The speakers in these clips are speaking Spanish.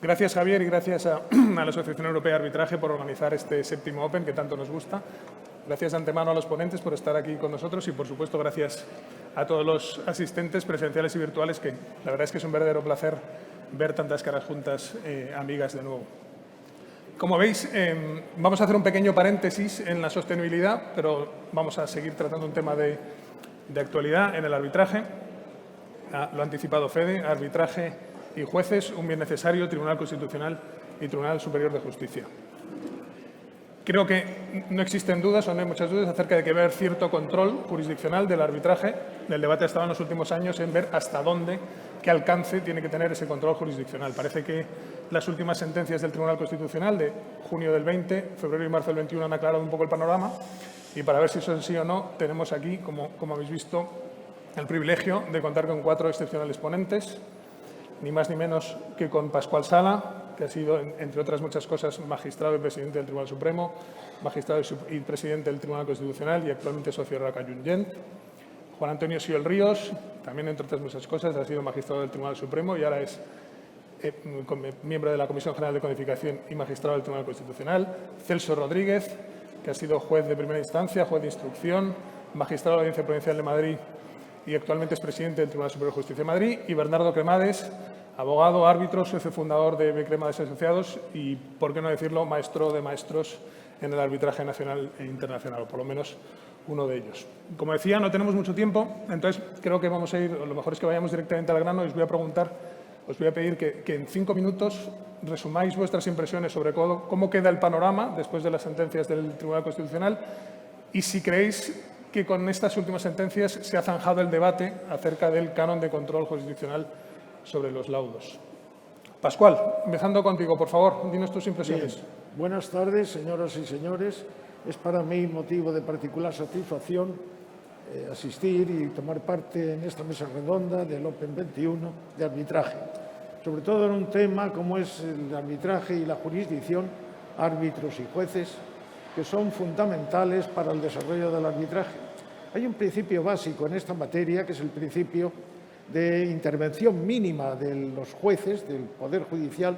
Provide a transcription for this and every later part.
Gracias, Javier, y gracias a la Asociación Europea de Arbitraje por organizar este séptimo Open que tanto nos gusta. Gracias de antemano a los ponentes por estar aquí con nosotros y, por supuesto, gracias a todos los asistentes presenciales y virtuales, que la verdad es que es un verdadero placer ver tantas caras juntas, amigas de nuevo. Como veis, vamos a hacer un pequeño paréntesis en la sostenibilidad, pero vamos a seguir tratando un tema de actualidad en el arbitraje. Lo ha anticipado Fede, arbitraje y jueces, un bien necesario, Tribunal Constitucional y Tribunal Superior de Justicia. Creo que no existen dudas o no hay muchas dudas acerca de que va a haber cierto control jurisdiccional del arbitraje. El debate ha estado en los últimos años en ver hasta dónde, qué alcance tiene que tener ese control jurisdiccional. Parece que las últimas sentencias del Tribunal Constitucional de junio del 20, febrero y marzo del 21 han aclarado un poco el panorama, y para ver si eso es sí o no, tenemos aquí, como habéis visto, el privilegio de contar con 4 excepcionales ponentes, ni más ni menos que con Pascual Sala, que ha sido, entre otras muchas cosas, magistrado y presidente del Tribunal Supremo, magistrado y presidente del Tribunal Constitucional y actualmente socio de Raca Junyent. Juan Antonio Sioel Ríos, también, entre otras muchas cosas, ha sido magistrado del Tribunal Supremo y ahora es miembro de la Comisión General de Codificación y magistrado del Tribunal Constitucional. Celso Rodríguez, que ha sido juez de primera instancia, juez de instrucción, magistrado de la Audiencia Provincial de Madrid y actualmente es presidente del Tribunal Superior de Justicia de Madrid. Y Bernardo Cremades, abogado, árbitro, socio fundador de B. Cremades Asociados y, por qué no decirlo, maestro de maestros en el arbitraje nacional e internacional, o por lo menos uno de ellos. Como decía, no tenemos mucho tiempo, entonces creo que vamos a ir, lo mejor es que vayamos directamente al grano y os voy a pedir que en 5 minutos resumáis vuestras impresiones sobre cómo queda el panorama después de las sentencias del Tribunal Constitucional y si creéis que con estas últimas sentencias se ha zanjado el debate acerca del canon de control jurisdiccional sobre los laudos. Pascual, empezando contigo, por favor, dinos tus impresiones. Bien. Buenas tardes, señoras y señores. Es para mí motivo de particular satisfacción asistir y tomar parte en esta mesa redonda del Open 21 de arbitraje, sobre todo en un tema como es el arbitraje y la jurisdicción, árbitros y jueces, que son fundamentales para el desarrollo del arbitraje. Hay un principio básico en esta materia, que es el principio de intervención mínima de los jueces, del Poder Judicial,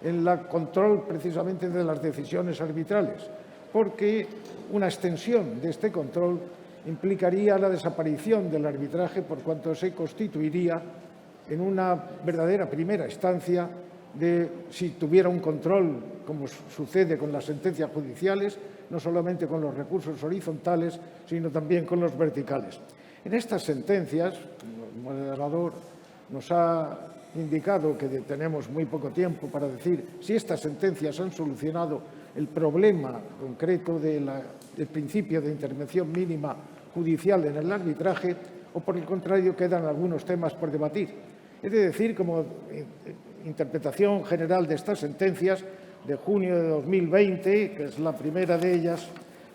en el control precisamente de las decisiones arbitrales, porque una extensión de este control implicaría la desaparición del arbitraje por cuanto se constituiría en una verdadera primera instancia de, si tuviera un control, como sucede con las sentencias judiciales, no solamente con los recursos horizontales, sino también con los verticales. En estas sentencias, el moderador nos ha indicado que tenemos muy poco tiempo para decir si estas sentencias han solucionado el problema concreto del principio de intervención mínima judicial en el arbitraje o, por el contrario, quedan algunos temas por debatir. He de decir, como interpretación general de estas sentencias de junio de 2020, que es la primera de ellas,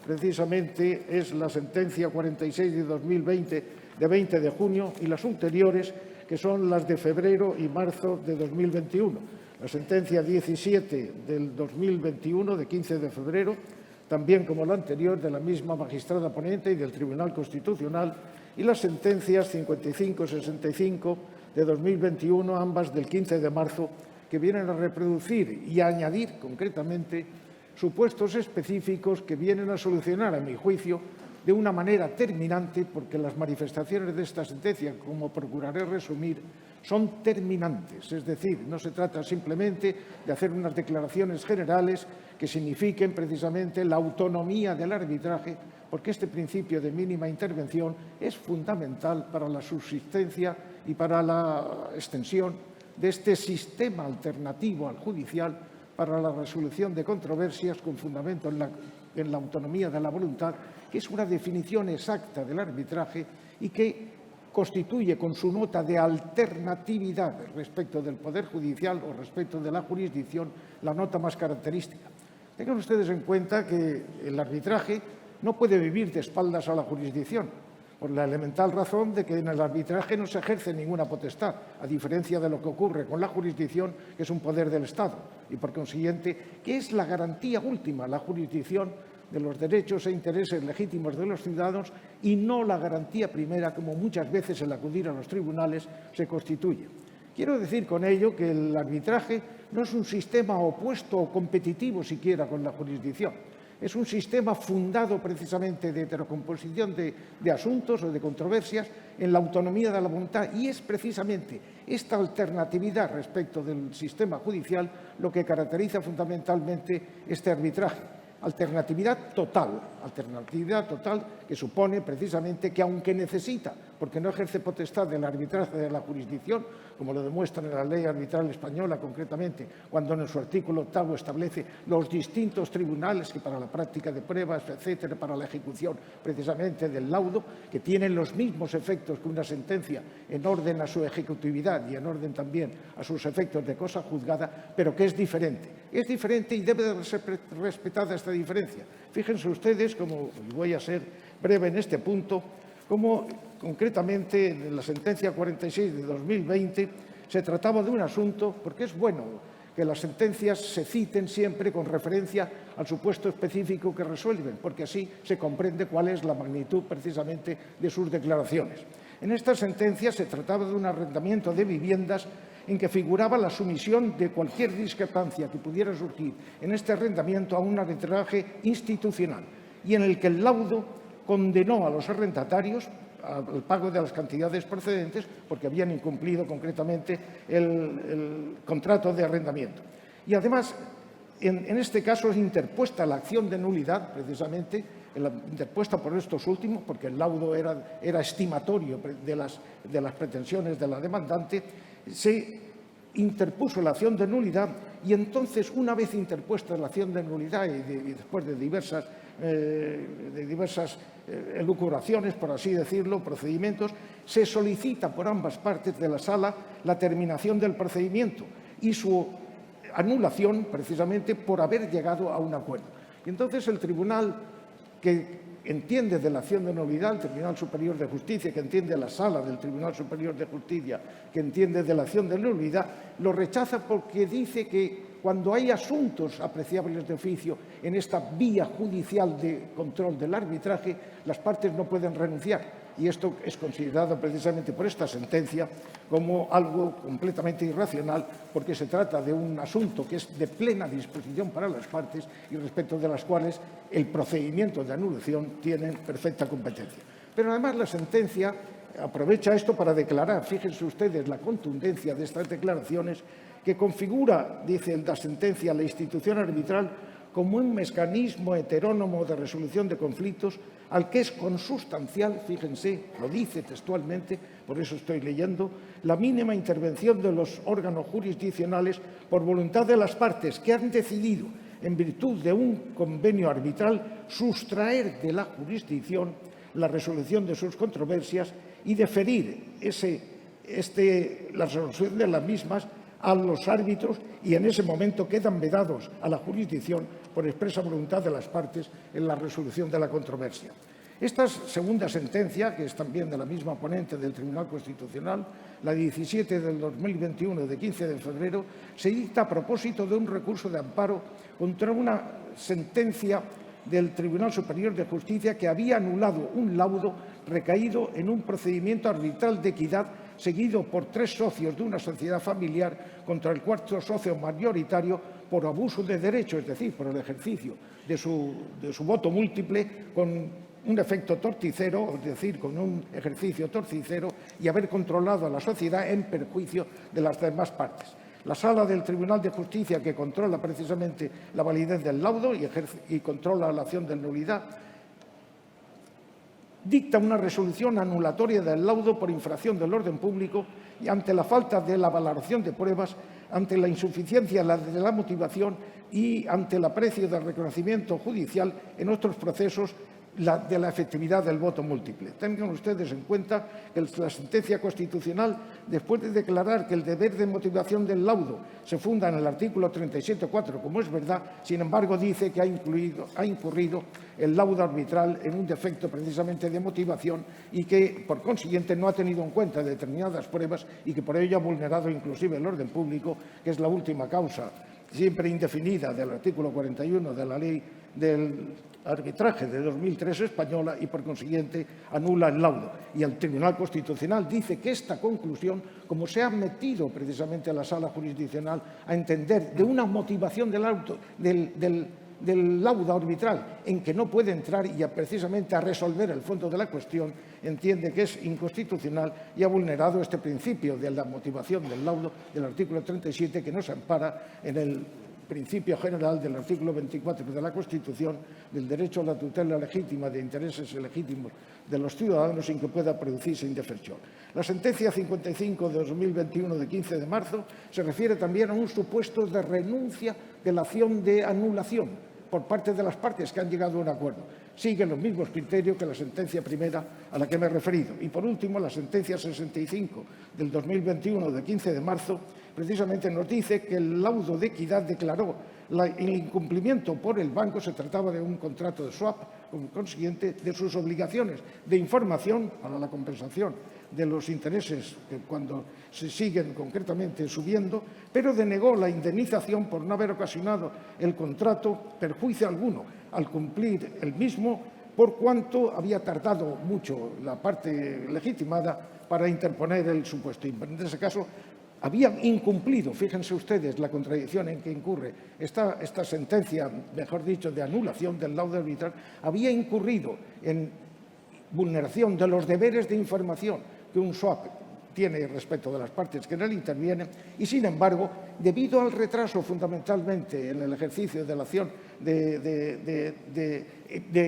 precisamente es la sentencia 46 de 2020 de 20 de junio y las ulteriores, que son las de febrero y marzo de 2021. La sentencia 17 del 2021, de 15 de febrero, también como la anterior, de la misma magistrada ponente y del Tribunal Constitucional, y las sentencias 55 y 65 de 2021, ambas del 15 de marzo, que vienen a reproducir y a añadir concretamente supuestos específicos que vienen a solucionar, a mi juicio, de una manera terminante, porque las manifestaciones de esta sentencia, como procuraré resumir, son terminantes. Es decir, no se trata simplemente de hacer unas declaraciones generales que signifiquen precisamente la autonomía del arbitraje, porque este principio de mínima intervención es fundamental para la subsistencia y para la extensión de este sistema alternativo al judicial para la resolución de controversias con fundamento en la autonomía de la voluntad, que es una definición exacta del arbitraje y que constituye con su nota de alternatividad respecto del Poder Judicial o respecto de la jurisdicción la nota más característica. Tengan ustedes en cuenta que el arbitraje no puede vivir de espaldas a la jurisdicción, por la elemental razón de que en el arbitraje no se ejerce ninguna potestad, a diferencia de lo que ocurre con la jurisdicción, que es un poder del Estado, y por consiguiente, que es la garantía última, la jurisdicción, de los derechos e intereses legítimos de los ciudadanos y no la garantía primera, como muchas veces el acudir a los tribunales se constituye. Quiero decir con ello que el arbitraje no es un sistema opuesto o competitivo siquiera con la jurisdicción. Es un sistema fundado precisamente de heterocomposición de asuntos o de controversias en la autonomía de la voluntad, y es precisamente esta alternatividad respecto del sistema judicial lo que caracteriza fundamentalmente este arbitraje. Alternatividad total que supone precisamente que, aunque necesita, porque no ejerce potestad del arbitraje de la jurisdicción, como lo demuestra en la ley arbitral española concretamente, cuando en su artículo 8º establece los distintos tribunales que para la práctica de pruebas, etcétera, para la ejecución precisamente del laudo, que tienen los mismos efectos que una sentencia en orden a su ejecutividad y en orden también a sus efectos de cosa juzgada, pero que es diferente. Es diferente y debe de ser respetada esta diferencia. Fíjense ustedes, como voy a ser breve en este punto, como concretamente en la sentencia 46 de 2020 se trataba de un asunto, porque es bueno que las sentencias se citen siempre con referencia al supuesto específico que resuelven, porque así se comprende cuál es la magnitud precisamente de sus declaraciones. En esta sentencia se trataba de un arrendamiento de viviendas en que figuraba la sumisión de cualquier discrepancia que pudiera surgir en este arrendamiento a un arbitraje institucional, y en el que el laudo condenó a los arrendatarios al pago de las cantidades procedentes porque habían incumplido concretamente el contrato de arrendamiento. Y además, en este caso es interpuesta la acción de nulidad, precisamente, interpuesta por estos últimos, porque el laudo era estimatorio de las pretensiones de la demandante. Se interpuso la acción de nulidad y entonces, una vez interpuesta la acción de nulidad y después de diversas elucubraciones, por así decirlo, procedimientos, se solicita por ambas partes de la sala la terminación del procedimiento y su anulación precisamente por haber llegado a un acuerdo. Y entonces el tribunal que entiende de la acción de nulidad, el Tribunal Superior de Justicia, que entiende la sala del Tribunal Superior de Justicia, que entiende de la acción de nulidad, lo rechaza porque dice que cuando hay asuntos apreciables de oficio en esta vía judicial de control del arbitraje, las partes no pueden renunciar. Y esto es considerado precisamente por esta sentencia como algo completamente irracional, porque se trata de un asunto que es de plena disposición para las partes y respecto de las cuales el procedimiento de anulación tiene perfecta competencia. Pero además la sentencia aprovecha esto para declarar, fíjense ustedes la contundencia de estas declaraciones, que configura, dice la sentencia, la institución arbitral como un mecanismo heterónomo de resolución de conflictos al que es consustancial, fíjense, lo dice textualmente, por eso estoy leyendo, la mínima intervención de los órganos jurisdiccionales por voluntad de las partes que han decidido, en virtud de un convenio arbitral, sustraer de la jurisdicción la resolución de sus controversias y deferir la resolución de las mismas a los árbitros, y en ese momento quedan vedados a la jurisdicción por expresa voluntad de las partes en la resolución de la controversia. Esta segunda sentencia, que es también de la misma ponente del Tribunal Constitucional, la 17 del 2021 de 15 de febrero, se dicta a propósito de un recurso de amparo contra una sentencia del Tribunal Superior de Justicia que había anulado un laudo recaído en un procedimiento arbitral de equidad seguido por 3 socios de una sociedad familiar contra el 4º socio mayoritario por abuso de derecho, es decir, por el ejercicio de su voto múltiple con un efecto torticero, es decir, con un ejercicio torticero, y haber controlado a la sociedad en perjuicio de las demás partes. La Sala del Tribunal de Justicia, que controla precisamente la validez del laudo y controla la acción de nulidad, dicta una resolución anulatoria del laudo por infracción del orden público y ante la falta de la valoración de pruebas, ante la insuficiencia de la motivación y ante el aprecio del reconocimiento judicial en otros procesos de la efectividad del voto múltiple. Tengan ustedes en cuenta que la sentencia constitucional, después de declarar que el deber de motivación del laudo se funda en el artículo 37.4, como es verdad, sin embargo dice que ha incurrido el laudo arbitral en un defecto precisamente de motivación y que, por consiguiente, no ha tenido en cuenta determinadas pruebas y que por ello ha vulnerado inclusive el orden público, que es la última causa siempre indefinida del artículo 41 de la ley del arbitraje de 2003 española y, por consiguiente, anula el laudo. Y el Tribunal Constitucional dice que esta conclusión, como se ha metido precisamente a la sala jurisdiccional a entender de una motivación del laudo arbitral en que no puede entrar y precisamente a resolver el fondo de la cuestión, entiende que es inconstitucional y ha vulnerado este principio de la motivación del laudo del artículo 37, que nos ampara en el principio general del artículo 24 de la Constitución del derecho a la tutela legítima de intereses legítimos de los ciudadanos sin que pueda producirse indefensión. La sentencia 55 de 2021 de 15 de marzo se refiere también a un supuesto de renuncia de la acción de anulación por parte de las partes que han llegado a un acuerdo. Sigue los mismos criterios que la sentencia primera a la que me he referido. Y, por último, la sentencia 65 del 2021 de 15 de marzo precisamente nos dice que el laudo de equidad declaró el incumplimiento por el banco, se trataba de un contrato de swap, como consiguiente de sus obligaciones de información para la compensación de los intereses que cuando se siguen concretamente subiendo, pero denegó la indemnización por no haber ocasionado el contrato perjuicio alguno al cumplir el mismo, por cuanto había tardado mucho la parte legitimada para interponer el supuesto. En ese caso, había incumplido, fíjense ustedes la contradicción en que incurre esta sentencia, mejor dicho, de anulación del laudo arbitral, había incurrido en vulneración de los deberes de información que un swap tiene respecto de las partes que en él intervienen y, sin embargo, debido al retraso fundamentalmente en el ejercicio de la acción de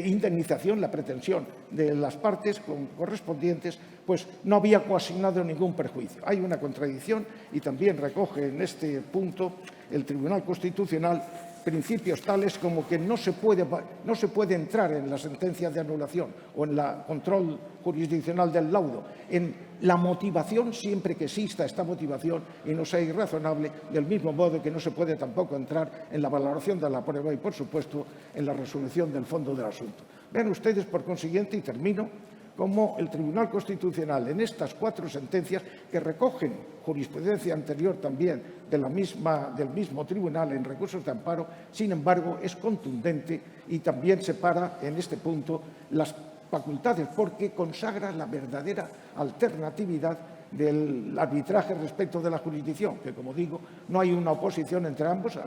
indemnización, la pretensión de las partes correspondientes, pues no había coasignado ningún perjuicio. Hay una contradicción y también recoge en este punto el Tribunal Constitucional principios tales como que no se puede entrar en la sentencia de anulación o en el control jurisdiccional del laudo en la motivación siempre que exista esta motivación y no sea irrazonable, del mismo modo que no se puede tampoco entrar en la valoración de la prueba y, por supuesto, en la resolución del fondo del asunto. Vean ustedes, por consiguiente, y termino, como el Tribunal Constitucional en estas 4 sentencias que recogen jurisprudencia anterior también del mismo tribunal en recursos de amparo, sin embargo, es contundente y también separa en este punto las facultades porque consagra la verdadera alternatividad del arbitraje respecto de la jurisdicción, que, como digo, no hay una oposición entre ambos,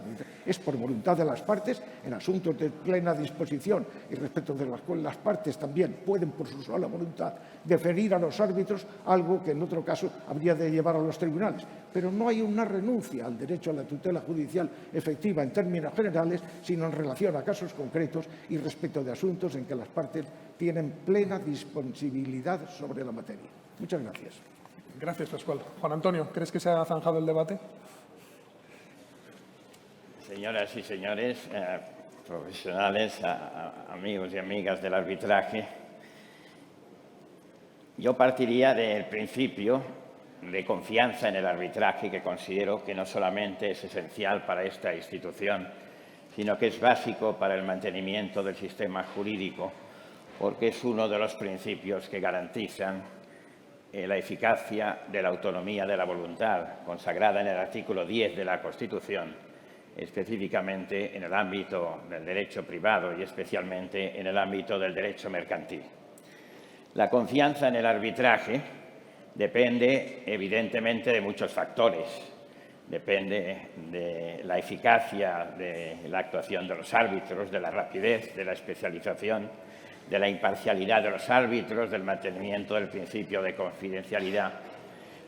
es por voluntad de las partes, en asuntos de plena disposición y respecto de los cuales las partes también pueden, por su sola voluntad, deferir a los árbitros, algo que en otro caso habría de llevar a los tribunales. Pero no hay una renuncia al derecho a la tutela judicial efectiva en términos generales, sino en relación a casos concretos y respecto de asuntos en que las partes tienen plena disponibilidad sobre la materia. Muchas gracias. Gracias, Pascual. Juan Antonio, ¿crees que se ha zanjado el debate? Señoras y señores, profesionales, amigos y amigas del arbitraje, yo partiría del principio de confianza en el arbitraje, que considero que no solamente es esencial para esta institución, sino que es básico para el mantenimiento del sistema jurídico, porque es uno de los principios que garantizan la eficacia de la autonomía de la voluntad, consagrada en el artículo 10 de la Constitución, específicamente en el ámbito del derecho privado y especialmente en el ámbito del derecho mercantil. La confianza en el arbitraje depende, evidentemente, de muchos factores. Depende de la eficacia de la actuación de los árbitros, de la rapidez, de la especialización, de la imparcialidad de los árbitros, del mantenimiento del principio de confidencialidad,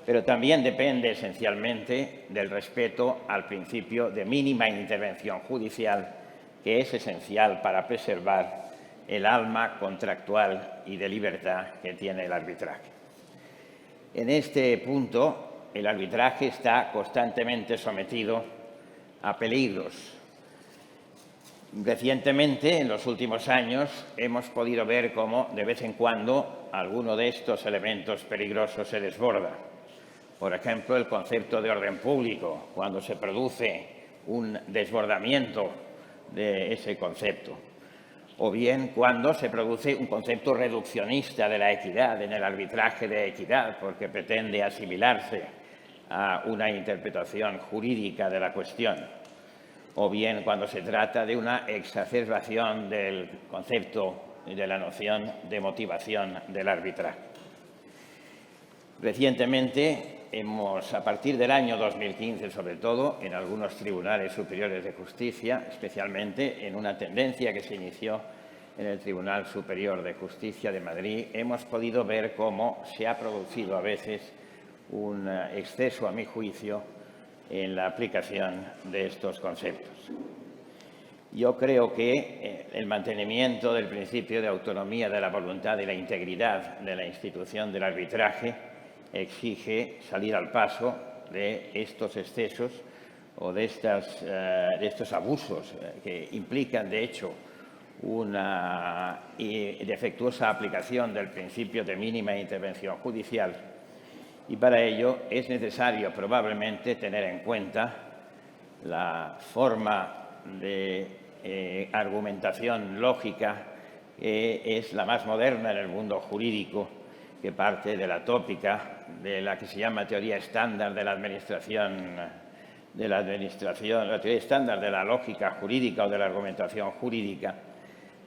pero también depende esencialmente del respeto al principio de mínima intervención judicial, que es esencial para preservar el alma contractual y de libertad que tiene el arbitraje. En este punto, el arbitraje está constantemente sometido a peligros. Recientemente, en los últimos años, hemos podido ver cómo, de vez en cuando, alguno de estos elementos peligrosos se desborda. Por ejemplo, el concepto de orden público, cuando se produce un desbordamiento de ese concepto. O bien cuando se produce un concepto reduccionista de la equidad en el arbitraje de equidad, porque pretende asimilarse a una interpretación jurídica de la cuestión. o bien cuando se trata de una exacerbación del concepto y de la noción de motivación del arbitraje. Recientemente a partir del año 2015 sobre todo, en algunos tribunales superiores de justicia, especialmente en una tendencia que se inició en el Tribunal Superior de Justicia de Madrid, hemos podido ver cómo se ha producido a veces un exceso, a mi juicio, en la aplicación de estos conceptos. Yo creo que el mantenimiento del principio de autonomía de la voluntad y la integridad de la institución del arbitraje exige salir al paso de estos excesos o de estos abusos que implican, de hecho, una defectuosa aplicación del principio de mínima intervención judicial. Y para ello es necesario probablemente tener en cuenta la forma de argumentación lógica que es la más moderna en el mundo jurídico, que parte de la tópica de la que se llama teoría estándar de la administración, la teoría estándar de la lógica jurídica o de la argumentación jurídica,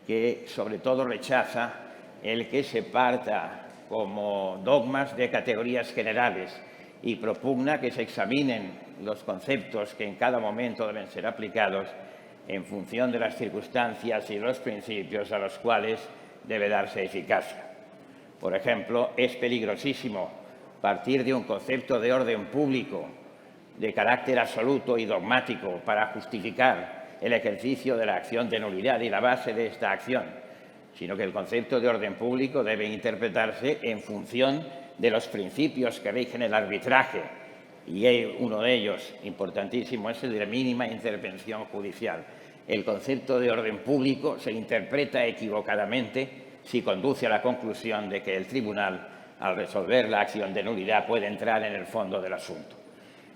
que sobre todo rechaza el que se parta como dogmas de categorías generales y propugna que se examinen los conceptos que en cada momento deben ser aplicados en función de las circunstancias y los principios a los cuales debe darse eficacia. Por ejemplo, es peligrosísimo partir de un concepto de orden público de carácter absoluto y dogmático para justificar el ejercicio de la acción de nulidad y la base de esta acción, sino que el concepto de orden público debe interpretarse en función de los principios que rigen el arbitraje, y uno de ellos, importantísimo, es el de la mínima intervención judicial. El concepto de orden público se interpreta equivocadamente si conduce a la conclusión de que el tribunal, al resolver la acción de nulidad, puede entrar en el fondo del asunto.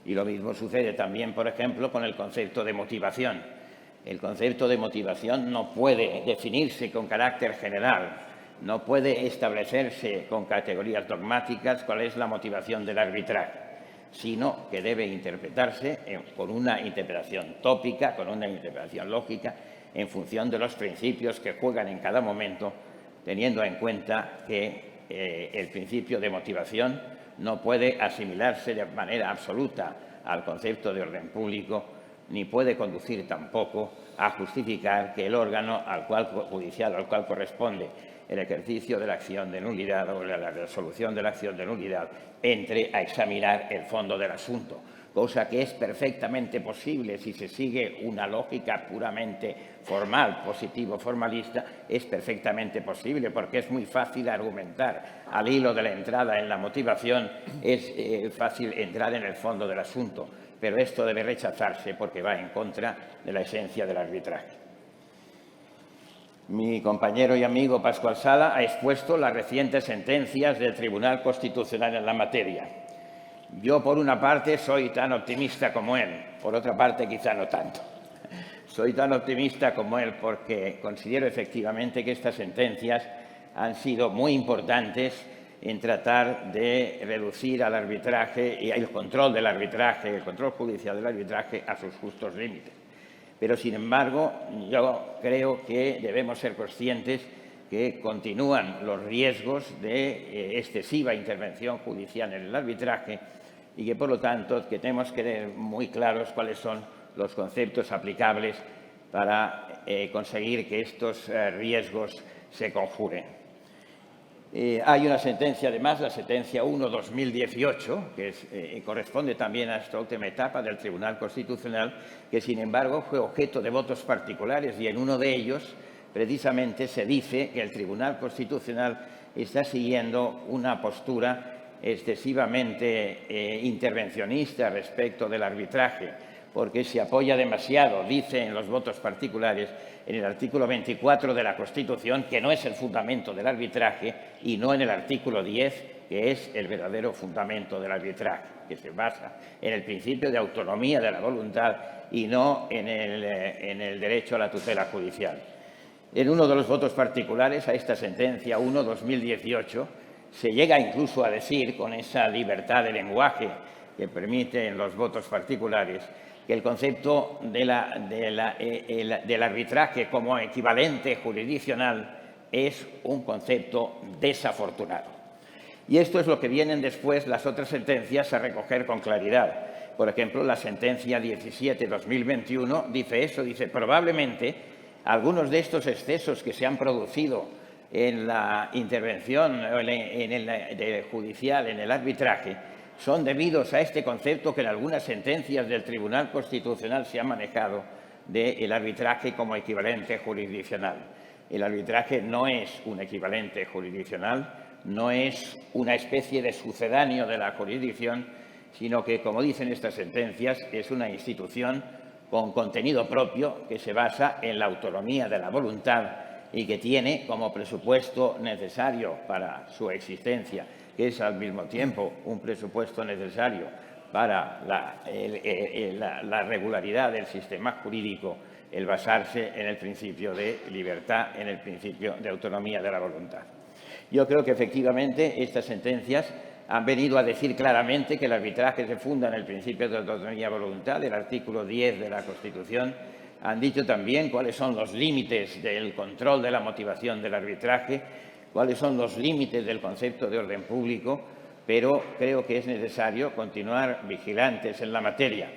Y lo mismo sucede también, por ejemplo, con el concepto de motivación. El concepto de motivación no puede definirse con carácter general, no puede establecerse con categorías dogmáticas cuál es la motivación del arbitraje, sino que debe interpretarse con una interpretación tópica, con una interpretación lógica, en función de los principios que juegan en cada momento, teniendo en cuenta que el principio de motivación no puede asimilarse de manera absoluta al concepto de orden público, ni puede conducir tampoco a justificar que el órgano judicial al cual corresponde el ejercicio de la acción de nulidad o la resolución de la acción de nulidad entre a examinar el fondo del asunto, cosa que es perfectamente posible si se sigue una lógica puramente formal, positivo-formalista, es perfectamente posible porque es muy fácil argumentar al hilo de la entrada en la motivación, es fácil entrar en el fondo del asunto, pero esto debe rechazarse porque va en contra de la esencia del arbitraje. Mi compañero y amigo Pascual Sala ha expuesto las recientes sentencias del Tribunal Constitucional en la materia. Yo, por una parte, soy tan optimista como él, por otra parte, quizá no tanto. Soy tan optimista como él porque considero efectivamente que estas sentencias han sido muy importantes en tratar de reducir al arbitraje y el control del arbitraje, el control judicial del arbitraje a sus justos límites. Pero, sin embargo, yo creo que debemos ser conscientes que continúan los riesgos de excesiva intervención judicial en el arbitraje y que, por lo tanto, que tenemos que tener muy claros cuáles son los conceptos aplicables para conseguir que estos riesgos se conjuren. Hay una sentencia, además, la sentencia 1/2018, que corresponde también a esta última etapa del Tribunal Constitucional, que, sin embargo, fue objeto de votos particulares y en uno de ellos, precisamente, se dice que el Tribunal Constitucional está siguiendo una postura excesivamente intervencionista respecto del arbitraje, porque se apoya demasiado, dice en los votos particulares, en el artículo 24 de la Constitución, que no es el fundamento del arbitraje, y no en el artículo 10, que es el verdadero fundamento del arbitraje, que se basa en el principio de autonomía de la voluntad y no en el derecho a la tutela judicial. En uno de los votos particulares a esta sentencia 1/2018 se llega incluso a decir, con esa libertad de lenguaje que permiten los votos particulares, que el concepto del arbitraje como equivalente jurisdiccional es un concepto desafortunado. Y esto es lo que vienen después las otras sentencias a recoger con claridad. Por ejemplo, la sentencia 17/2021 dice eso, dice probablemente algunos de estos excesos que se han producido en la intervención judicial, en el arbitraje, son debidos a este concepto que en algunas sentencias del Tribunal Constitucional se ha manejado del arbitraje como equivalente jurisdiccional. El arbitraje no es un equivalente jurisdiccional, no es una especie de sucedáneo de la jurisdicción, sino que, como dicen estas sentencias, es una institución con contenido propio que se basa en la autonomía de la voluntad y que tiene como presupuesto necesario para su existencia, que es al mismo tiempo un presupuesto necesario para la regularidad del sistema jurídico, el basarse en el principio de libertad, en el principio de autonomía de la voluntad. Yo creo que efectivamente estas sentencias han venido a decir claramente que el arbitraje se funda en el principio de autonomía de voluntad, del artículo 10 de la Constitución. Han dicho también cuáles son los límites del control de la motivación del arbitraje, cuáles son los límites del concepto de orden público, pero creo que es necesario continuar vigilantes en la materia.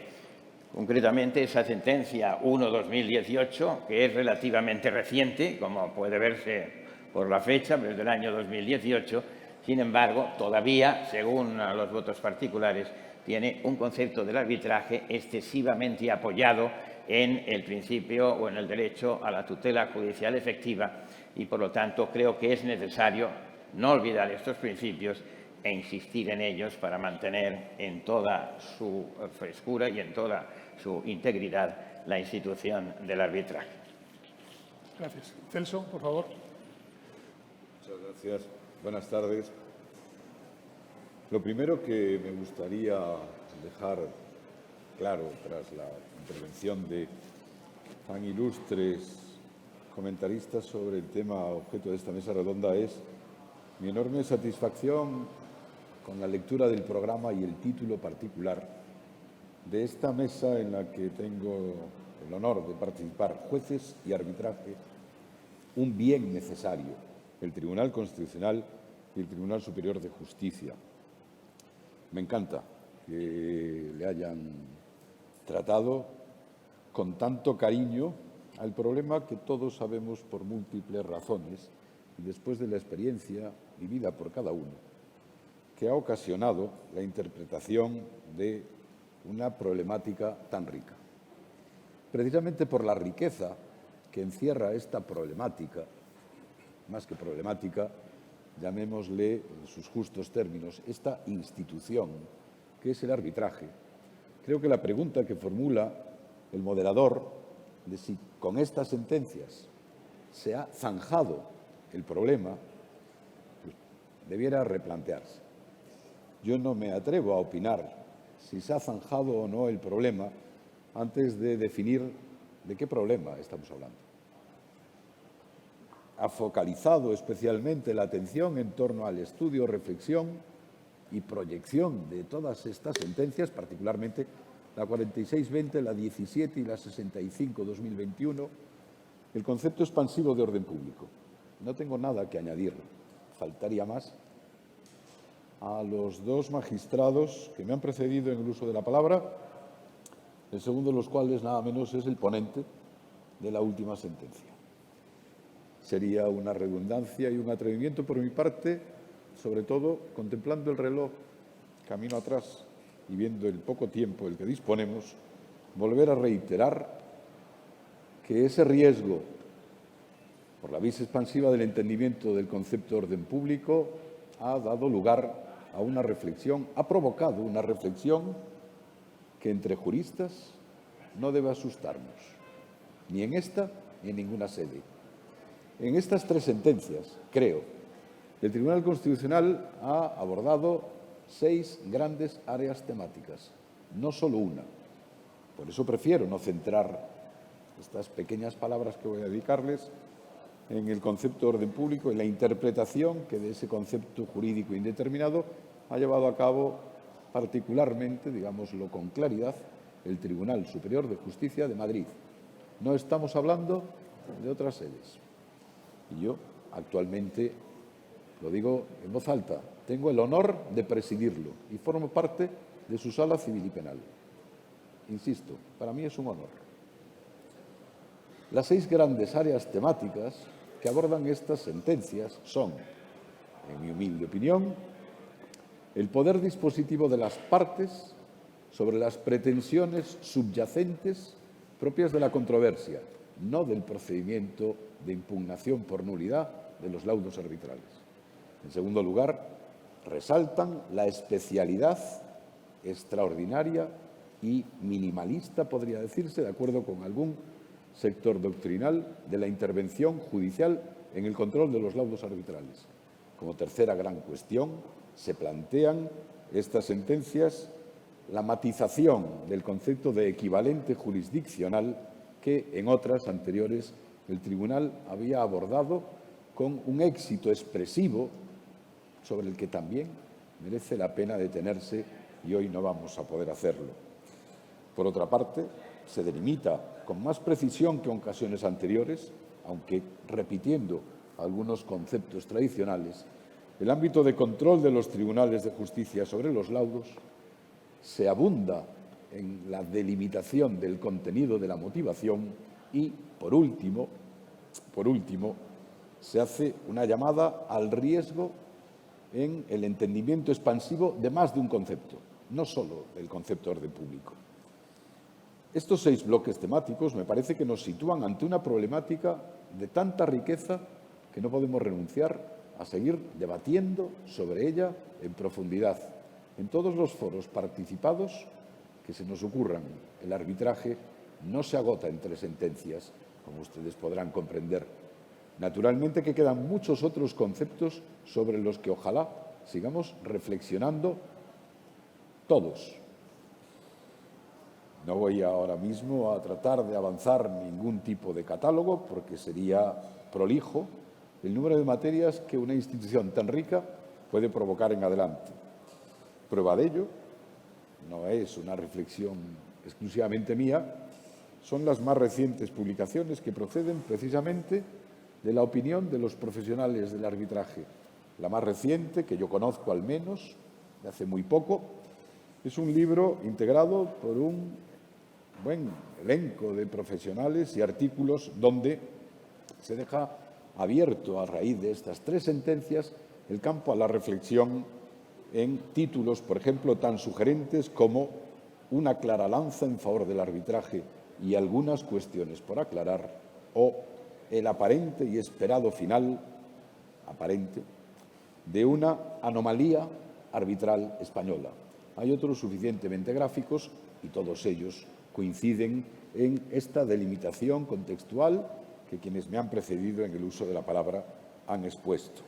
Concretamente, esa sentencia 1/2018, que es relativamente reciente, como puede verse por la fecha, desde el año 2018, sin embargo, todavía, según los votos particulares, tiene un concepto del arbitraje excesivamente apoyado en el principio o en el derecho a la tutela judicial efectiva y, por lo tanto, creo que es necesario no olvidar estos principios e insistir en ellos para mantener en toda su frescura y en toda su integridad la institución del arbitraje. Gracias. Celso, por favor. Muchas gracias. Buenas tardes. Lo primero que me gustaría dejar claro tras la intervención de tan ilustres comentaristas sobre el tema objeto de esta mesa redonda es mi enorme satisfacción con la lectura del programa y el título particular de esta mesa en la que tengo el honor de participar, jueces y arbitraje, un bien necesario, el Tribunal Constitucional y el Tribunal Superior de Justicia. Me encanta que le hayan tratado con tanto cariño al problema que todos sabemos por múltiples razones y después de la experiencia vivida por cada uno, que ha ocasionado la interpretación de una problemática tan rica. Precisamente por la riqueza que encierra esta problemática, más que problemática, llamémosle en sus justos términos, esta institución que es el arbitraje, creo que la pregunta que formula el moderador de si con estas sentencias se ha zanjado el problema, pues, debiera replantearse. Yo no me atrevo a opinar si se ha zanjado o no el problema antes de definir de qué problema estamos hablando. Ha focalizado especialmente la atención en torno al estudio, reflexión y proyección de todas estas sentencias, particularmente la 46/20, la 17 y la 65/2021, el concepto expansivo de orden público. No tengo nada que añadir, faltaría más, a los dos magistrados que me han precedido en el uso de la palabra, el segundo de los cuales nada menos es el ponente de la última sentencia. Sería una redundancia y un atrevimiento por mi parte, sobre todo contemplando el reloj camino atrás y viendo el poco tiempo del que disponemos, volver a reiterar que ese riesgo, por la vis expansiva del entendimiento del concepto de orden público, ha dado lugar a una reflexión, ha provocado una reflexión que entre juristas no debe asustarnos, ni en esta ni en ninguna sede. En estas tres sentencias, creo, el Tribunal Constitucional ha abordado 6 grandes áreas temáticas, no solo una. Por eso prefiero no centrar estas pequeñas palabras que voy a dedicarles en el concepto de orden público, en la interpretación que de ese concepto jurídico indeterminado ha llevado a cabo particularmente, digámoslo con claridad, el Tribunal Superior de Justicia de Madrid. No estamos hablando de otras sedes. Y yo, actualmente, lo digo en voz alta, tengo el honor de presidirlo y formo parte de su sala civil y penal. Insisto, para mí es un honor. Las 6 grandes áreas temáticas que abordan estas sentencias son, en mi humilde opinión, el poder dispositivo de las partes sobre las pretensiones subyacentes propias de la controversia, no del procedimiento de impugnación por nulidad de los laudos arbitrales. En segundo lugar, resaltan la especialidad extraordinaria y minimalista, podría decirse, de acuerdo con algún sector doctrinal, de la intervención judicial en el control de los laudos arbitrales. Como tercera gran cuestión, se plantean estas sentencias la matización del concepto de equivalente jurisdiccional que en otras anteriores el Tribunal había abordado con un éxito expresivo sobre el que también merece la pena detenerse y hoy no vamos a poder hacerlo. Por otra parte, se delimita con más precisión que en ocasiones anteriores, aunque repitiendo algunos conceptos tradicionales, el ámbito de control de los tribunales de justicia sobre los laudos, se abunda en la delimitación del contenido de la motivación y, por último, se hace una llamada al riesgo en el entendimiento expansivo de más de un concepto, no solo del concepto de orden público. Estos 6 bloques temáticos me parece que nos sitúan ante una problemática de tanta riqueza que no podemos renunciar a seguir debatiendo sobre ella en profundidad, en todos los foros participados que se nos ocurran. El arbitraje no se agota en 3 sentencias, como ustedes podrán comprender. Naturalmente que quedan muchos otros conceptos sobre los que ojalá sigamos reflexionando todos. No voy ahora mismo a tratar de avanzar ningún tipo de catálogo porque sería prolijo el número de materias que una institución tan rica puede provocar en adelante. Prueba de ello, no es una reflexión exclusivamente mía, son las más recientes publicaciones que proceden precisamente de la opinión de los profesionales del arbitraje. La más reciente, que yo conozco al menos, de hace muy poco, es un libro integrado por un buen elenco de profesionales y artículos donde se deja abierto, a raíz de estas 3 sentencias, el campo a la reflexión en títulos, por ejemplo, tan sugerentes como Una clara lanza en favor del arbitraje y algunas cuestiones por aclarar, o El aparente y esperado final, aparente, de una anomalía arbitral española. Hay otros suficientemente gráficos y todos ellos coinciden en esta delimitación contextual que quienes me han precedido en el uso de la palabra han expuesto.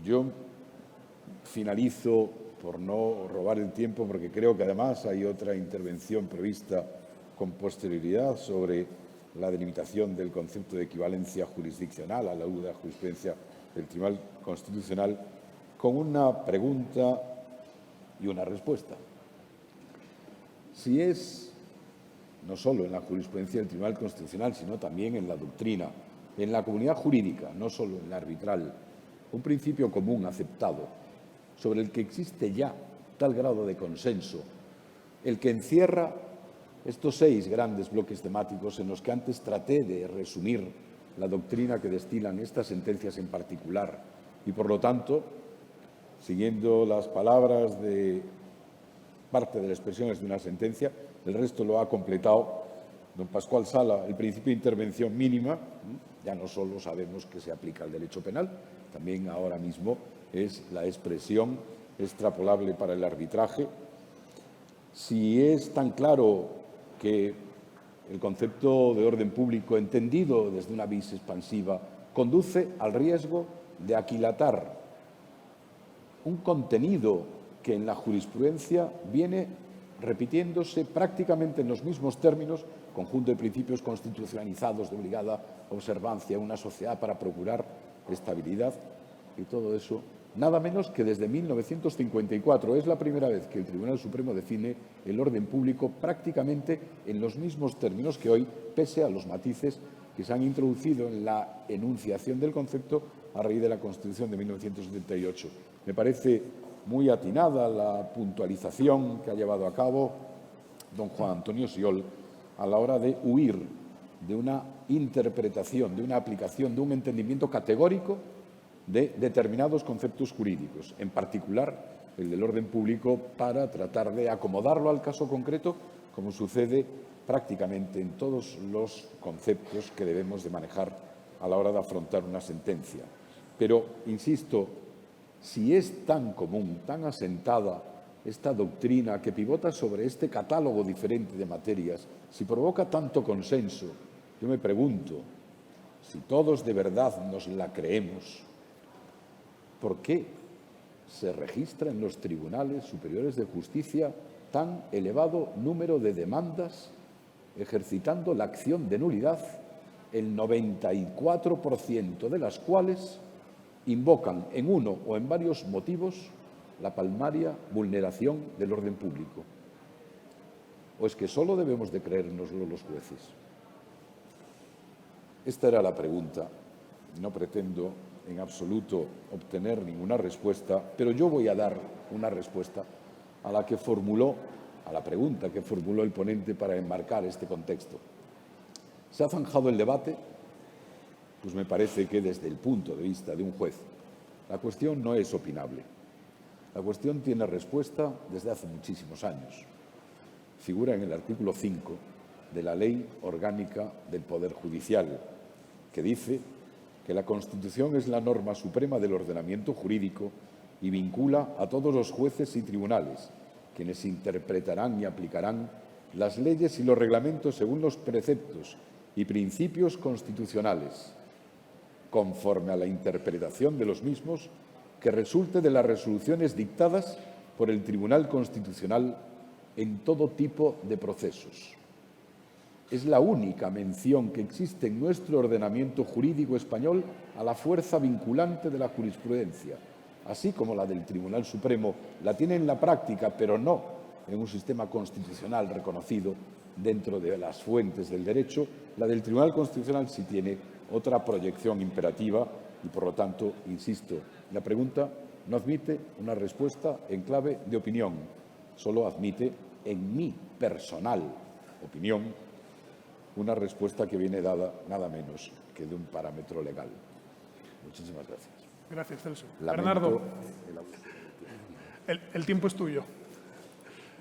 Yo finalizo, por no robar el tiempo, porque creo que además hay otra intervención prevista con posterioridad sobre la delimitación del concepto de equivalencia jurisdiccional a la luz de la jurisprudencia del Tribunal Constitucional, con una pregunta y una respuesta. Si es, no solo en la jurisprudencia del Tribunal Constitucional, sino también en la doctrina, en la comunidad jurídica, no solo en la arbitral, un principio común aceptado, sobre el que existe ya tal grado de consenso, el que encierra estos 6 grandes bloques temáticos en los que antes traté de resumir la doctrina que destilan estas sentencias en particular y, por lo tanto, siguiendo las palabras de parte de las expresiones de una sentencia, el resto lo ha completado don Pascual Sala, el principio de intervención mínima. Ya no solo sabemos que se aplica al derecho penal, también ahora mismo es la expresión extrapolable para el arbitraje. Si es tan claro que el concepto de orden público, entendido desde una vis expansiva, conduce al riesgo de aquilatar un contenido que en la jurisprudencia viene repitiéndose prácticamente en los mismos términos, conjunto de principios constitucionalizados de obligada observancia, una sociedad para procurar estabilidad, y todo eso nada menos que desde 1954. Es la primera vez que el Tribunal Supremo define el orden público prácticamente en los mismos términos que hoy, pese a los matices que se han introducido en la enunciación del concepto a raíz de la Constitución de 1978. Me parece muy atinada la puntualización que ha llevado a cabo don Juan Antonio Xiol a la hora de huir de una interpretación, de una aplicación, de un entendimiento categórico de determinados conceptos jurídicos, en particular el del orden público, para tratar de acomodarlo al caso concreto, como sucede prácticamente en todos los conceptos que debemos de manejar a la hora de afrontar una sentencia. Pero, insisto, si es tan común, tan asentada esta doctrina que pivota sobre este catálogo diferente de materias, si provoca tanto consenso, yo me pregunto, si todos de verdad nos la creemos, ¿por qué se registra en los tribunales superiores de justicia tan elevado número de demandas ejercitando la acción de nulidad, el 94% de las cuales invocan en uno o en varios motivos la palmaria vulneración del orden público? ¿O es que solo debemos de creérnoslo los jueces? Esta era la pregunta. No pretendo en absoluto obtener ninguna respuesta, pero yo voy a dar una respuesta a la pregunta que formuló el ponente para enmarcar este contexto. ¿Se ha zanjado el debate? Pues me parece que desde el punto de vista de un juez, la cuestión no es opinable. La cuestión tiene respuesta desde hace muchísimos años. Figura en el artículo 5 de la Ley Orgánica del Poder Judicial, que dice que la Constitución es la norma suprema del ordenamiento jurídico y vincula a todos los jueces y tribunales, quienes interpretarán y aplicarán las leyes y los reglamentos según los preceptos y principios constitucionales, conforme a la interpretación de los mismos que resulte de las resoluciones dictadas por el Tribunal Constitucional en todo tipo de procesos. Es la única mención que existe en nuestro ordenamiento jurídico español a la fuerza vinculante de la jurisprudencia, así como la del Tribunal Supremo la tiene en la práctica, pero no en un sistema constitucional reconocido dentro de las fuentes del derecho. La del Tribunal Constitucional sí tiene otra proyección imperativa y, por lo tanto, insisto, la pregunta no admite una respuesta en clave de opinión, solo admite, en mi personal opinión, una respuesta que viene dada nada menos que de un parámetro legal. Muchísimas gracias. Gracias, Celso. Lamento Bernardo, el tiempo es tuyo.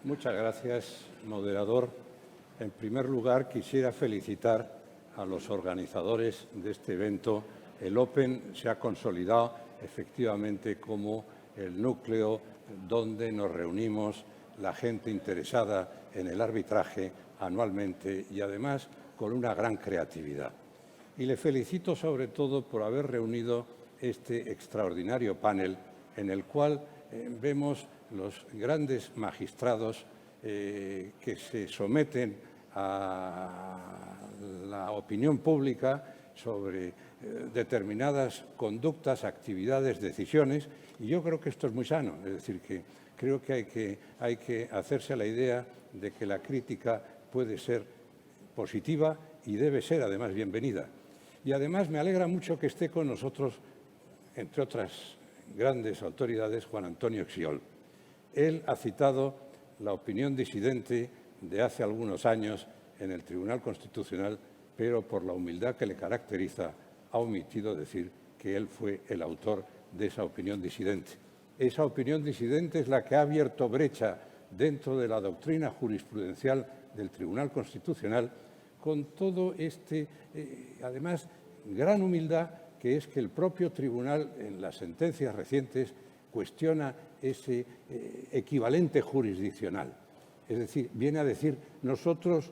Muchas gracias, moderador. En primer lugar, quisiera felicitar a los organizadores de este evento. El Open se ha consolidado efectivamente como el núcleo donde nos reunimos la gente interesada en el arbitraje anualmente y, además, con una gran creatividad. Y le felicito sobre todo por haber reunido este extraordinario panel en el cual vemos los grandes magistrados que se someten a la opinión pública sobre determinadas conductas, actividades, decisiones, y yo creo que esto es muy sano. Es decir, que creo que hay que hacerse la idea de que la crítica puede ser positiva y debe ser, además, bienvenida. Y, además, me alegra mucho que esté con nosotros, entre otras grandes autoridades, Juan Antonio Xiol. Él ha citado la opinión disidente de hace algunos años en el Tribunal Constitucional, pero por la humildad que le caracteriza, ha omitido decir que él fue el autor de esa opinión disidente. Esa opinión disidente es la que ha abierto brecha dentro de la doctrina jurisprudencial del Tribunal Constitucional, con todo además, gran humildad, que es que el propio tribunal, en las sentencias recientes, cuestiona ese equivalente jurisdiccional. Es decir, viene a decir, nosotros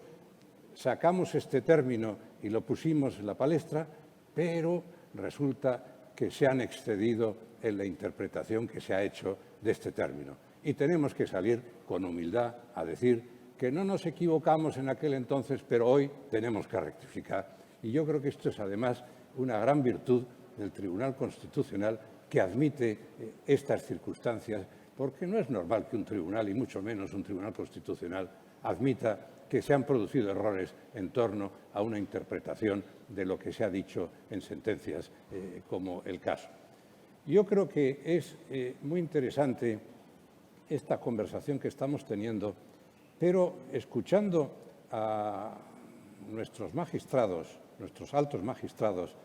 sacamos este término y lo pusimos en la palestra, pero resulta que se han excedido en la interpretación que se ha hecho de este término. Y tenemos que salir con humildad a decir que no nos equivocamos en aquel entonces, pero hoy tenemos que rectificar. Y yo creo que esto es, además, una gran virtud del Tribunal Constitucional, que admite estas circunstancias, porque no es normal que un tribunal, y mucho menos un tribunal constitucional, admita que se han producido errores en torno a una interpretación de lo que se ha dicho en sentencias como el caso. Yo creo que es muy interesante esta conversación que estamos teniendo, pero escuchando a nuestros magistrados, nuestros altos magistrados,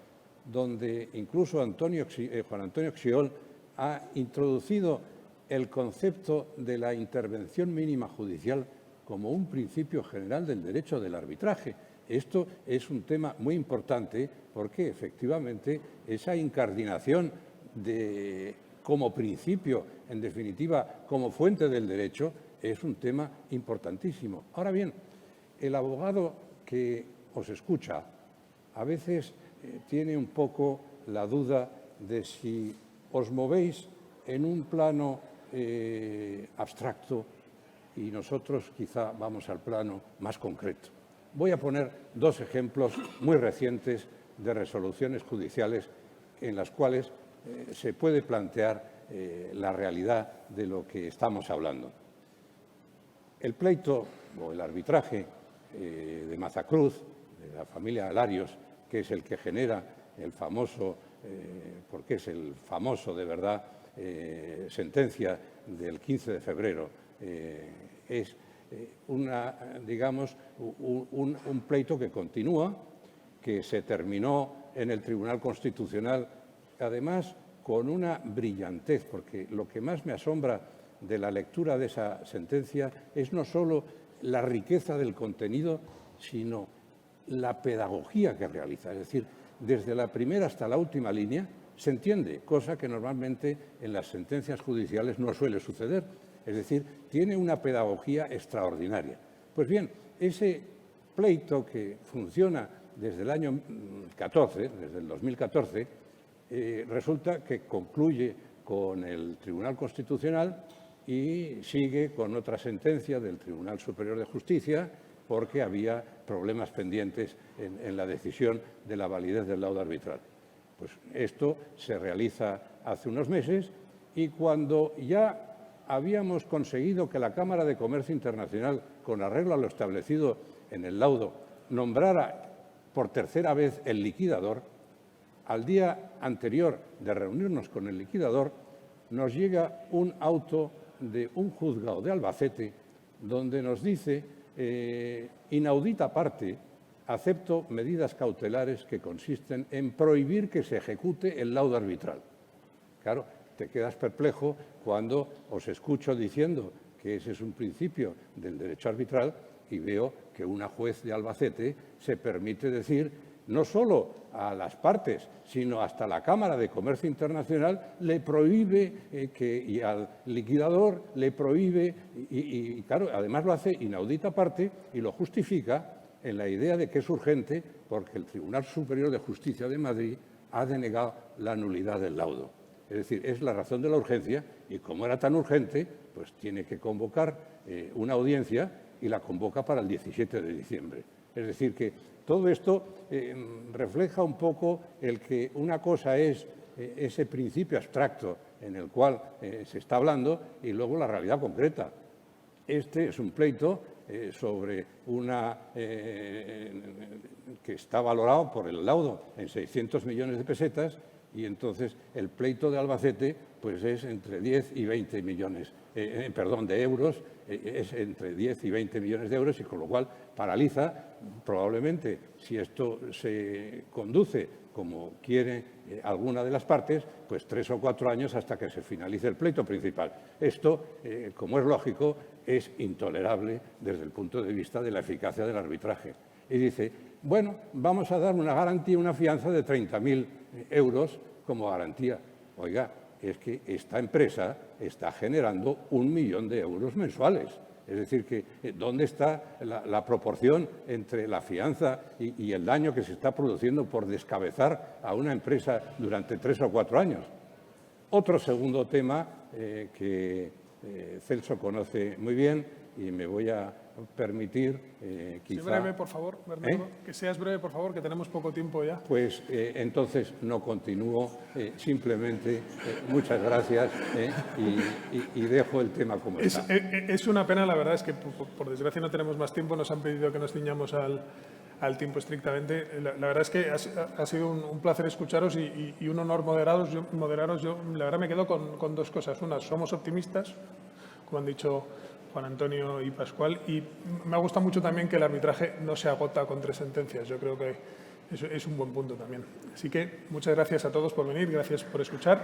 donde incluso Juan Antonio Xiol ha introducido el concepto de la intervención mínima judicial como un principio general del derecho del arbitraje. Esto es un tema muy importante porque, efectivamente, esa incardinación como principio, en definitiva, como fuente del derecho, es un tema importantísimo. Ahora bien, el abogado que os escucha a veces tiene un poco la duda de si os movéis en un plano abstracto y nosotros quizá vamos al plano más concreto. Voy a poner dos ejemplos muy recientes de resoluciones judiciales en las cuales se puede plantear la realidad de lo que estamos hablando. El pleito o el arbitraje de Mazacruz, de la familia Larios, que es el que genera el famoso, porque es el famoso de verdad, sentencia del 15 de febrero, es digamos, un pleito que continúa, que se terminó en el Tribunal Constitucional, además con una brillantez, porque lo que más me asombra de la lectura de esa sentencia es no solo la riqueza del contenido, sino la pedagogía que realiza. Es decir, desde la primera hasta la última línea se entiende, cosa que normalmente en las sentencias judiciales no suele suceder. Es decir, tiene una pedagogía extraordinaria. Pues bien, ese pleito que funciona desde el año 14, desde el 2014, resulta que concluye con el Tribunal Constitucional y sigue con otra sentencia del Tribunal Superior de Justicia porque había problemas pendientes en la decisión de la validez del laudo arbitral. Pues esto se realiza hace unos meses y cuando ya habíamos conseguido que la Cámara de Comercio Internacional, con arreglo a lo establecido en el laudo, nombrara por tercera vez el liquidador, al día anterior de reunirnos con el liquidador, nos llega un auto de un juzgado de Albacete donde nos dice, inaudita parte, acepto medidas cautelares que consisten en prohibir que se ejecute el laudo arbitral. Claro, te quedas perplejo cuando os escucho diciendo que ese es un principio del derecho arbitral y veo que una juez de Albacete se permite decir no solo a las partes, sino hasta la Cámara de Comercio Internacional le prohíbe y al liquidador le prohíbe, y claro, además lo hace inaudita parte y lo justifica en la idea de que es urgente porque el Tribunal Superior de Justicia de Madrid ha denegado la nulidad del laudo. Es decir, es la razón de la urgencia y como era tan urgente, pues tiene que convocar una audiencia y la convoca para el 17 de diciembre. Es decir, que todo esto refleja un poco el que una cosa es ese principio abstracto en el cual se está hablando y luego la realidad concreta. Este es un pleito sobre que está valorado por el laudo en 600 millones de pesetas y entonces el pleito de Albacete pues es entre 10 y 20 millones, de euros, es entre 10 y 20 millones de euros y con lo cual paraliza probablemente, si esto se conduce como quiere alguna de las partes, pues 3 o 4 años hasta que se finalice el pleito principal. Esto, como es lógico, es intolerable desde el punto de vista de la eficacia del arbitraje. Y dice, bueno, vamos a dar una garantía, una fianza de 30.000 euros como garantía. Oiga, es que esta empresa está generando 1 millón de euros mensuales. Es decir, que ¿dónde está la proporción entre la fianza y el daño que se está produciendo por descabezar a una empresa durante 3 o 4 años? Otro segundo tema que Celso conoce muy bien y me voy a permitir, Sí, quizá... breve, por favor, Bernardo. Que seas breve, por favor, que tenemos poco tiempo ya. Pues entonces no continúo, simplemente muchas gracias y dejo el tema como está. Es una pena, la verdad es que por desgracia no tenemos más tiempo, nos han pedido que nos ciñamos al tiempo estrictamente. La verdad es que ha sido un placer escucharos y un honor moderaros. Yo la verdad me quedo con dos cosas. Una, somos optimistas, como han dicho Juan Antonio y Pascual, y me ha gustado mucho también que el arbitraje no se agota con 3 sentencias. Yo creo que eso es un buen punto también. Así que muchas gracias a todos por venir, gracias por escuchar.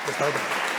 Hasta otra.